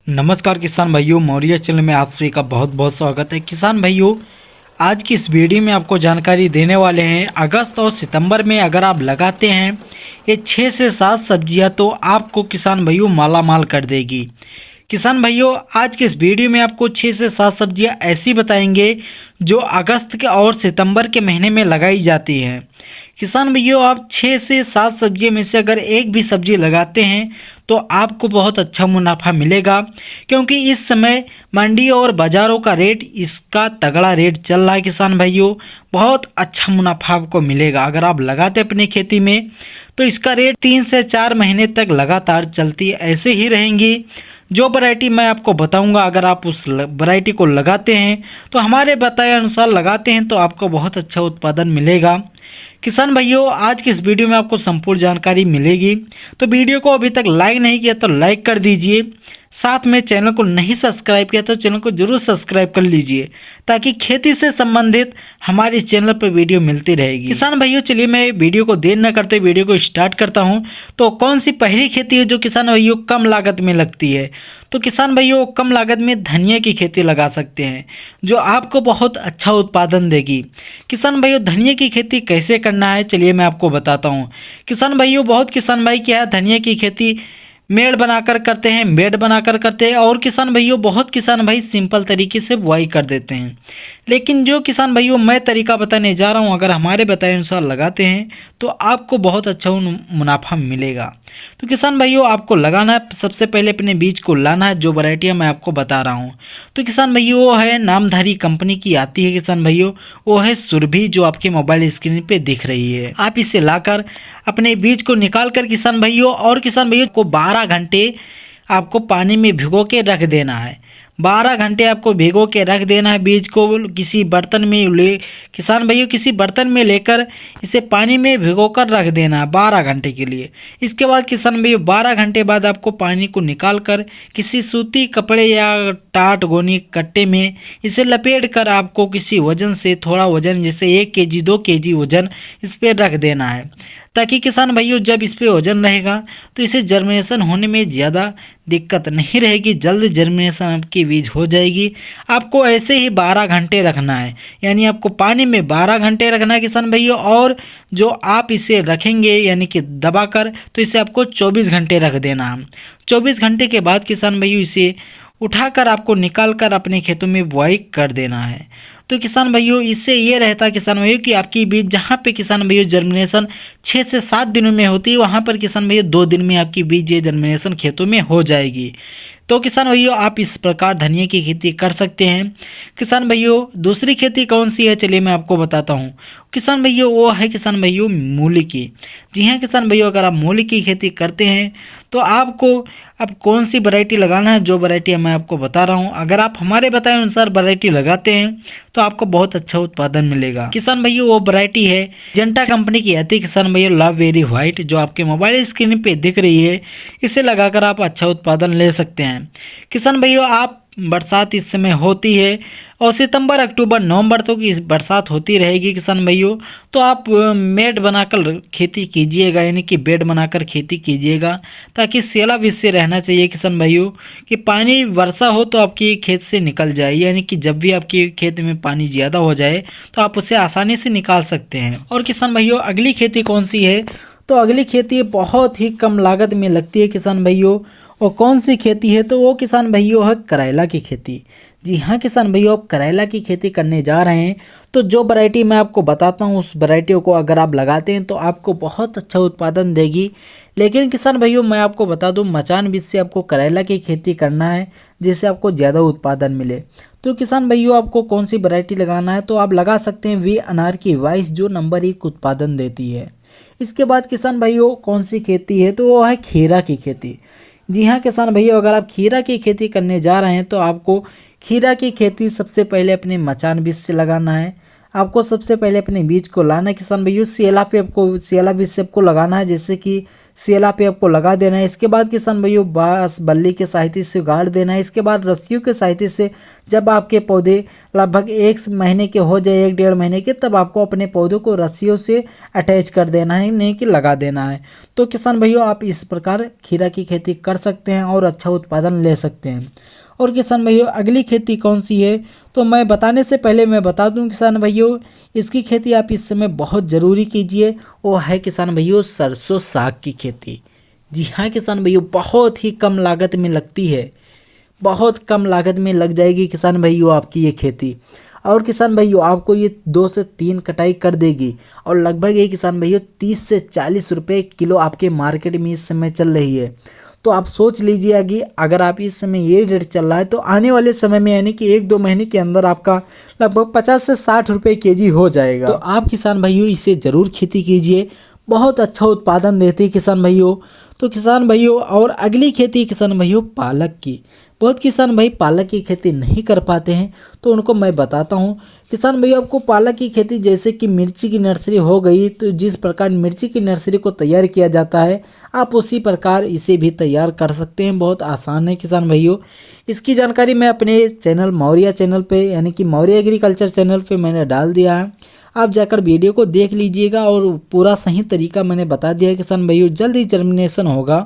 नमस्कार किसान भाइयों, मौर्य चैनल में आप सभी का बहुत बहुत स्वागत है। किसान भाइयों, आज की इस वीडियो में आपको जानकारी देने वाले हैं। अगस्त और सितंबर में अगर आप लगाते हैं ये 6 से 7 सब्जियां तो आपको किसान भाइयों माला माल कर देगी। किसान भाइयों, आज के इस वीडियो में आपको 6 से 7 सब्जियां ऐसी बताएंगे जो अगस्त के और सितंबर के महीने में लगाई जाती हैं। किसान भाइयों, आप 6 से 7 सब्जियों में से अगर एक भी सब्जी लगाते हैं तो आपको बहुत अच्छा मुनाफा मिलेगा, क्योंकि इस समय मंडी और बाज़ारों का रेट इसका तगड़ा रेट चल रहा है। किसान भाइयों, बहुत अच्छा मुनाफा आपको मिलेगा अगर आप लगाते अपनी खेती में, तो इसका रेट 3 से 4 महीने तक लगातार चलती ऐसे ही रहेंगी। जो वैरायटी मैं आपको बताऊंगा, अगर आप उस वैरायटी को लगाते हैं तो हमारे बताए अनुसार लगाते हैं तो आपको बहुत अच्छा उत्पादन मिलेगा। किसान भाइयों, आज की इस वीडियो में आपको संपूर्ण जानकारी मिलेगी, तो वीडियो को अभी तक लाइक नहीं किया तो लाइक कर दीजिए। साथ में चैनल को नहीं सब्सक्राइब किया तो चैनल को जरूर सब्सक्राइब कर लीजिए, ताकि खेती से संबंधित हमारे इस चैनल पर वीडियो मिलती रहेगी। किसान भाइयों, चलिए मैं वीडियो को देर न करते वीडियो को स्टार्ट करता हूं। तो कौन सी पहली खेती है जो किसान भाइयों कम लागत में लगती है? तो किसान भाइयों, कम लागत में धनिया की खेती लगा सकते हैं, जो आपको बहुत अच्छा उत्पादन देगी। किसान भाइयों, धनिया की खेती कैसे करना है चलिए मैं आपको बताता हूँ। किसान भाइयों, बहुत किसान भाई क्या है धनिया की खेती मेड़ बनाकर करते हैं, बेड बनाकर करते हैं, और किसान भाइयों बहुत किसान भाई सिंपल तरीके से बुआई कर देते हैं। लेकिन जो किसान भाइयों मैं तरीका बताने जा रहा हूं, अगर हमारे बताए अनुसार लगाते हैं तो आपको बहुत अच्छा मुनाफा मिलेगा। तो किसान भाइयों, आपको लगाना है, सबसे पहले अपने बीज को लाना है। जो वैरायटियाँ मैं आपको बता रहा हूँ तो किसान भाइयों वो है नामधारी कंपनी की आती है। किसान भाइयों वो है सुरभि, जो आपके मोबाइल स्क्रीन पे दिख रही है। आप इसे लाकर अपने बीज को निकाल कर किसान भाइयों, और किसान भाइयों को 12 घंटे आपको पानी में भिगो के रख देना है। 12 घंटे आपको भिगो के रख देना है। बीज को किसी बर्तन में किसान भाइयों किसी बर्तन में लेकर इसे पानी में भिगो कर रख देना है 12 घंटे के लिए। इसके बाद किसान भाइयों 12 घंटे बाद आपको पानी को निकाल कर किसी सूती कपड़े या टाट गोनी कट्टे में इसे लपेट कर आपको किसी वजन से थोड़ा वजन, जैसे 1 केजी 2 केजी वजन इस पर रख देना है, ताकि किसान भाइयों जब इस पे वजन रहेगा तो इसे जर्मिनेशन होने में ज़्यादा दिक्कत नहीं रहेगी, जल्द जर्मिनेशन आपकी बीज हो जाएगी। आपको ऐसे ही 12 घंटे रखना है, यानी आपको पानी में 12 घंटे रखना है किसान भाइयों। और जो आप इसे रखेंगे यानी कि दबाकर, तो इसे आपको 24 घंटे रख देना है। 24 घंटे के बाद किसान भाइयों इसे उठाकर आपको निकाल कर अपने खेतों में बुआई कर देना है। तो किसान भाइयों इससे ये रहता है किसान भाइयों कि आपकी बीज जहाँ पे किसान भाइयों जर्मिनेशन 6 से 7 दिनों में होती है, वहाँ पर किसान भाइयों 2 दिन में आपकी बीज ये जर्मिनेशन खेतों में हो जाएगी। तो किसान भाइयों आप इस प्रकार धनिया की खेती कर सकते हैं। किसान भाइयों दूसरी खेती कौन सी है चलिए मैं आपको बताता हूँ। किसान भाइयों वो है किसान भाइयों मूली की। जी हाँ किसान भाइयों, अगर आप मूली की खेती करते हैं तो आपको अब कौन सी वैरायटी लगाना है, जो वैरायटी मैं आपको बता रहा हूँ, अगर आप हमारे बताए अनुसार वैरायटी लगाते हैं तो आपको बहुत अच्छा उत्पादन मिलेगा। किसान भाइयों वो वैरायटी है जेंटा कंपनी की आती है किसान भाइयों लव वेरी व्हाइट, जो आपके मोबाइल स्क्रीन पे दिख रही है। इसे लगाकर आप अच्छा उत्पादन ले सकते हैं। किसान भाइयों आप बरसात इस समय होती है और सितंबर अक्टूबर नवंबर तक इस बरसात होती रहेगी किसान भाइयों, तो आप मेड बनाकर खेती कीजिएगा, यानी कि बेड बनाकर खेती कीजिएगा, ताकि सैलाब इससे रहना चाहिए किसान भाइयों कि पानी वर्षा हो तो आपकी खेत से निकल जाए, यानी कि जब भी आपके खेत में पानी ज़्यादा हो जाए तो आप उसे आसानी से निकाल सकते हैं। और किसान भाइयों अगली खेती कौन सी है? तो अगली खेती बहुत ही कम लागत में लगती है किसान भाइयों। और कौन सी खेती है? तो वो किसान भाइयों है करेला की खेती। जी हाँ किसान भाइयों, आप करेला की खेती करने जा रहे हैं तो जो वैरायटी मैं आपको बताता हूँ उस वैरायटियों को अगर आप लगाते हैं तो आपको बहुत अच्छा उत्पादन देगी। लेकिन किसान भाइयों मैं आपको बता दूँ, मचान बीज से आपको करेला की खेती करना है जिससे आपको ज़्यादा उत्पादन मिले। तो किसान भाइयों आपको कौन सी वैरायटी लगाना है? तो आप लगा सकते हैं वी अनार की 22, जो नंबर 1 उत्पादन देती है। इसके बाद किसान भाइयों कौन सी खेती है? तो वो है खीरा की खेती। जी हाँ किसान भैया, अगर आप खीरा की खेती करने जा रहे हैं तो आपको खीरा की खेती सबसे पहले अपने मचान बीज से लगाना है। आपको सबसे पहले अपने बीज को लाना है किसान भैया, सियाला पे आपको सियाला बीज से आपको लगाना है, जैसे कि सेला पे आपको लगा देना है। इसके बाद किसान भाइयों बांस बल्ली के सहायता से गाड़ देना है। इसके बाद रस्सियों के सहायता से जब आपके पौधे लगभग 1 महीने के हो जाए, 1-1.5 महीने के, तब आपको अपने पौधों को रस्सियों से अटैच कर देना है, नहीं कि लगा देना है। तो किसान भाइयों आप इस प्रकार खीरा की खेती कर सकते हैं और अच्छा उत्पादन ले सकते हैं। और किसान भाइयों अगली खेती कौन सी है, तो मैं बताने से पहले मैं बता दूं किसान भाइयों, इसकी खेती आप इस समय बहुत ज़रूरी कीजिए, वो है किसान भाइयों सरसों साग की खेती। जी हाँ किसान भाइयों, बहुत ही कम लागत में लगती है, बहुत कम लागत में लग जाएगी किसान भाइयों आपकी ये खेती। और किसान भाइयों आपको ये 2 से 3 कटाई कर देगी और लगभग ये किसान भाइयों 30 से 40 रुपये किलो आपके मार्केट में इस समय चल रही है। तो आप सोच लीजिए कि अगर आप इस समय ये रेट चल रहा है तो आने वाले समय में यानी कि 1-2 महीने के अंदर आपका लगभग 50 से 60 रुपये केजी हो जाएगा। तो आप किसान भाइयों इसे ज़रूर खेती कीजिए, बहुत अच्छा उत्पादन देती है किसान भाइयों। तो किसान भाइयों और अगली खेती किसान भाइयों पालक की। बहुत किसान भाई पालक की खेती नहीं कर पाते हैं, तो उनको मैं बताता हूँ किसान भाइयों। आपको पालक की खेती जैसे कि मिर्ची की नर्सरी हो गई, तो जिस प्रकार मिर्ची की नर्सरी को तैयार किया जाता है आप उसी प्रकार इसे भी तैयार कर सकते हैं। बहुत आसान है किसान भाइयों। इसकी जानकारी मैं अपने चैनल मौर्या चैनल पे यानी कि मौर्या एग्रीकल्चर चैनल पे मैंने डाल दिया है, आप जाकर वीडियो को देख लीजिएगा और पूरा सही तरीका मैंने बता दिया है किसान भाइयों। जल्द ही जर्मिनेशन होगा।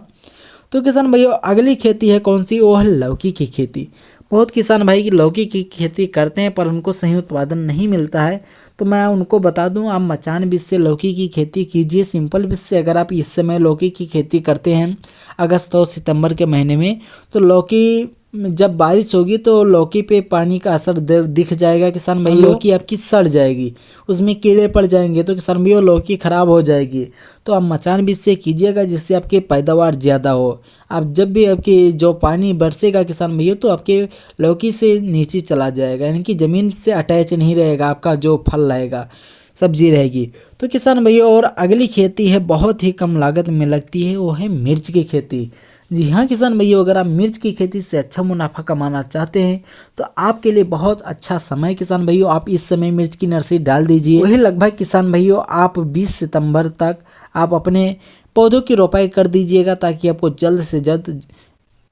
तो किसान भाइयों अगली खेती है कौन सी, वो है लौकी की खेती। बहुत किसान भाई की लौकी की खेती करते हैं पर उनको सही उत्पादन नहीं मिलता है, तो मैं उनको बता दूं आप मचान बीज से लौकी की खेती कीजिए। सिंपल बीज से अगर आप इस समय लौकी की खेती करते हैं अगस्त और सितंबर के महीने में, तो लौकी जब बारिश होगी तो लौकी पे पानी का असर दिख जाएगा किसान भाई। लौकी आपकी सड़ जाएगी, उसमें कीड़े पड़ जाएंगे, तो किसान भाइयों लौकी खराब हो जाएगी। तो आप मचान बीज से कीजिएगा जिससे आपकी पैदावार ज़्यादा हो। आप जब भी आपकी जो पानी बरसेगा किसान भैया तो आपके लौकी से नीचे चला जाएगा, यानी कि ज़मीन से अटैच नहीं रहेगा, आपका जो फल रहेगा सब्जी रहेगी। तो किसान भैया और अगली खेती है बहुत ही कम लागत में लगती है, वो है मिर्च की खेती। जी हाँ किसान भैया, अगर आप मिर्च की खेती से अच्छा मुनाफा कमाना चाहते हैं तो आपके लिए बहुत अच्छा समय किसान भैया, आप इस समय मिर्च की नर्सरी डाल दीजिए। वही लगभग किसान भैया आप 20 सितंबर तक आप अपने पौधों की रोपाई कर दीजिएगा ताकि आपको जल्द से जल्द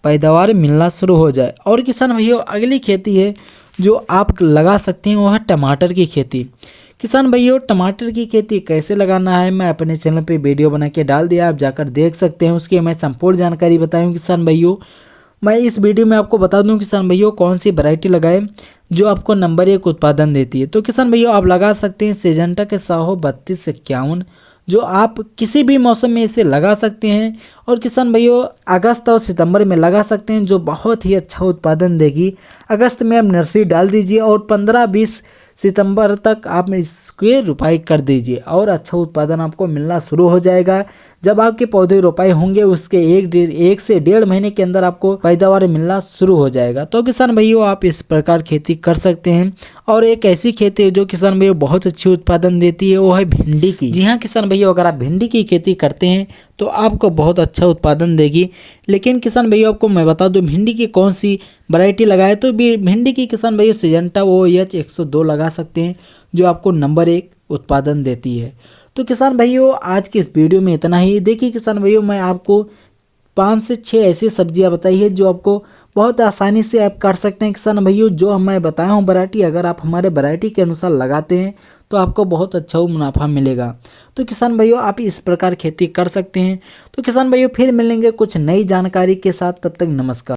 पैदावार मिलना शुरू हो जाए। और किसान भैया अगली खेती है जो आप लगा सकते हैं वो है टमाटर की खेती। किसान भाइयों टमाटर की खेती कैसे लगाना है मैं अपने चैनल पे वीडियो बना के डाल दिया, आप जाकर देख सकते हैं। उसकी मैं संपूर्ण जानकारी बताऊँ किसान भाइयों। मैं इस वीडियो में आपको बता दूं किसान भाइयों कौन सी वैरायटी लगाएं जो आपको नंबर 1 उत्पादन देती है। तो किसान भाइयों आप लगा सकते हैं सिजेंटा के 100-32-51, जो आप किसी भी मौसम में इसे लगा सकते हैं। और किसान भाइयों अगस्त और सितंबर में लगा सकते हैं जो बहुत ही अच्छा उत्पादन देगी। अगस्त में आप नर्सरी डाल दीजिए और 15-20 सितंबर तक आप इसके रोपाई कर दीजिए और अच्छा उत्पादन आपको मिलना शुरू हो जाएगा। जब आपके पौधे रोपाई होंगे उसके 1 से 1.5 महीने के अंदर आपको पैदावार मिलना शुरू हो जाएगा। तो किसान भाइयों आप इस प्रकार खेती कर सकते हैं। और एक ऐसी खेती है जो किसान भाइयों बहुत अच्छी उत्पादन देती है, वो है भिंडी की। जी हाँ किसान भाइयों, अगर आप भिंडी की खेती करते हैं तो आपको बहुत अच्छा उत्पादन देगी। लेकिन किसान भाइयों आपको मैं बता दूं भिंडी की कौन सी वैरायटी लगाए, तो भिंडी की किसान भाइयों सिजेंटा OH 102 लगा सकते हैं जो आपको नंबर 1 उत्पादन देती है। तो किसान भाइयों आज की इस वीडियो में इतना ही। देखिए किसान भाइयों मैं आपको 5 से 6 ऐसी सब्जियां बताई है जो आपको बहुत आसानी से आप कर सकते हैं किसान भाइयों। जो मैं बताया हूँ वैरायटी, अगर आप हमारे वैरायटी के अनुसार लगाते हैं तो आपको बहुत अच्छा मुनाफा मिलेगा। तो किसान भाइयों आप इस प्रकार खेती कर सकते हैं। तो किसान भाइयों फिर मिलेंगे कुछ नई जानकारी के साथ, तब तक नमस्कार।